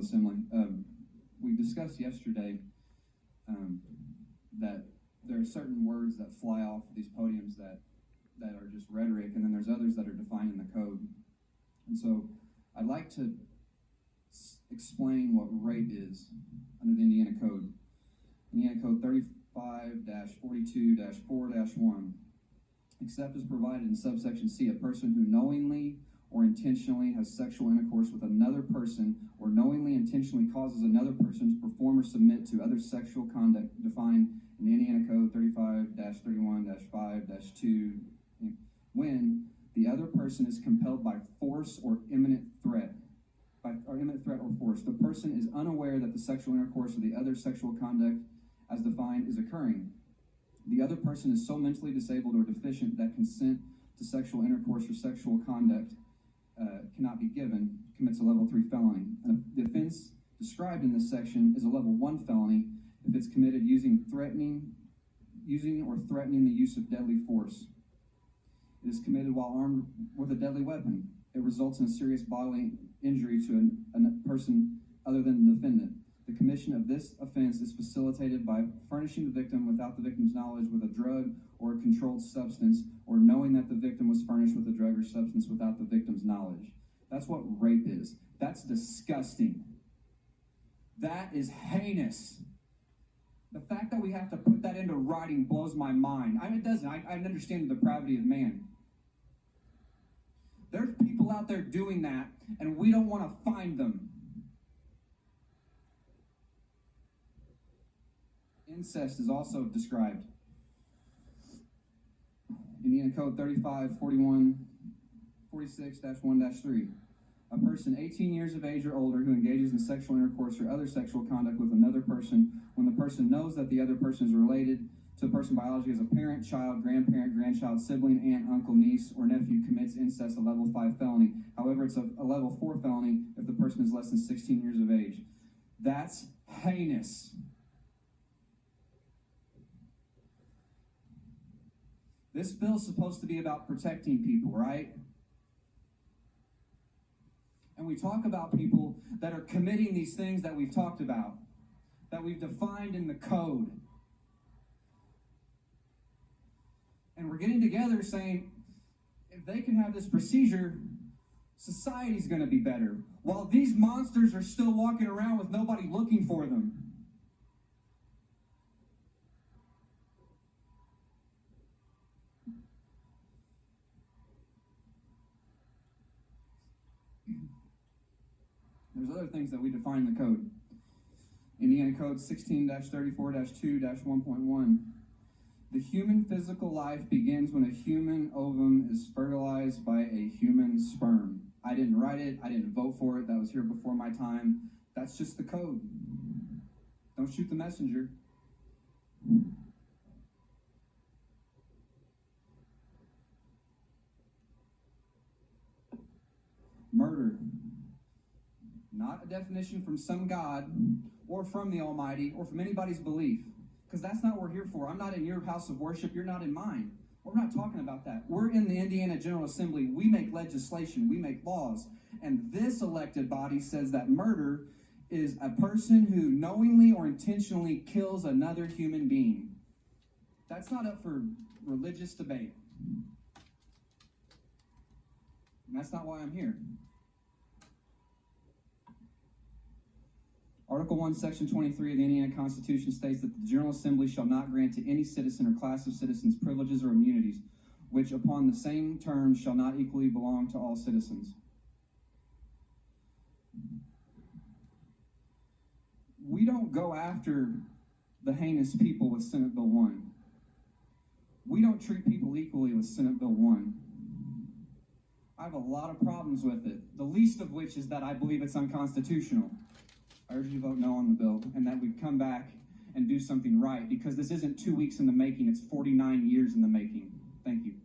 Assembly. We discussed yesterday that there are certain words that fly off these podiums that are just rhetoric, and then there's others that are defined in the code. And so I'd like to explain what rape is under the Indiana Code. Indiana Code 35-42-4-1. Except as provided in subsection C, a person who knowingly or intentionally has sexual intercourse with another person, or knowingly intentionally causes another person to perform or submit to other sexual conduct defined in the Indiana Code 35-31-5-2, when the other person is compelled by force or imminent threat, or force. The person is unaware that the sexual intercourse or the other sexual conduct as defined is occurring. The other person is so mentally disabled or deficient that consent to sexual intercourse or sexual conduct cannot be given, commits a level 3 felony. The offense described in this section is a level 1 felony if it's committed using or threatening the use of deadly force. It is committed while armed with a deadly weapon. It results in a serious bodily injury to a person other than the defendant. The commission of this offense is facilitated by furnishing the victim without the victim's knowledge with a drug or a controlled substance, or knowing that the victim was furnished with a drug or substance without the victim's knowledge. That's what rape is. That's disgusting. That is heinous. The fact that we have to put that into writing blows my mind. I mean, it doesn't. I understand the depravity of man. There's people out there doing that, and we don't want to find them. Incest is also described. Indiana Code 35-46-1-3. A person 18 years of age or older who engages in sexual intercourse or other sexual conduct with another person when the person knows that the other person is related to the person biologically as a parent, child, grandparent, grandchild, sibling, aunt, uncle, niece, or nephew commits incest, a level 5 felony. However, it's a level 4 felony if the person is less than 16 years of age. That's heinous. This bill is supposed to be about protecting people, right? And we talk about people that are committing these things that we've talked about, that we've defined in the code. And we're getting together saying, if they can have this procedure, society's going to be better. While these monsters are still walking around with nobody looking for them. There's other things that we define in the code. Indiana Code 16-34-2-1.1. The human physical life begins when a human ovum is fertilized by a human sperm. I didn't write it. I didn't vote for it. That was here before my time. That's just the code. Don't shoot the messenger. Murder. Not a definition from some God or from the Almighty or from anybody's belief, because that's not what we're here for. I'm not in your house of worship. You're not in mine. We're not talking about that. We're in the Indiana General Assembly. We make legislation. We make laws. And this elected body says that murder is a person who knowingly or intentionally kills another human being. That's not up for religious debate. And that's not why I'm here. Article 1, Section 23 of the Indiana Constitution states that the General Assembly shall not grant to any citizen or class of citizens privileges or immunities, which upon the same terms shall not equally belong to all citizens. We don't go after the heinous people with Senate Bill 1. We don't treat people equally with Senate Bill 1. I have a lot of problems with it, the least of which is that I believe it's unconstitutional. I urge you to vote no on the bill, and that we come back and do something right, because this isn't 2 weeks in the making, it's 49 years in the making. Thank you.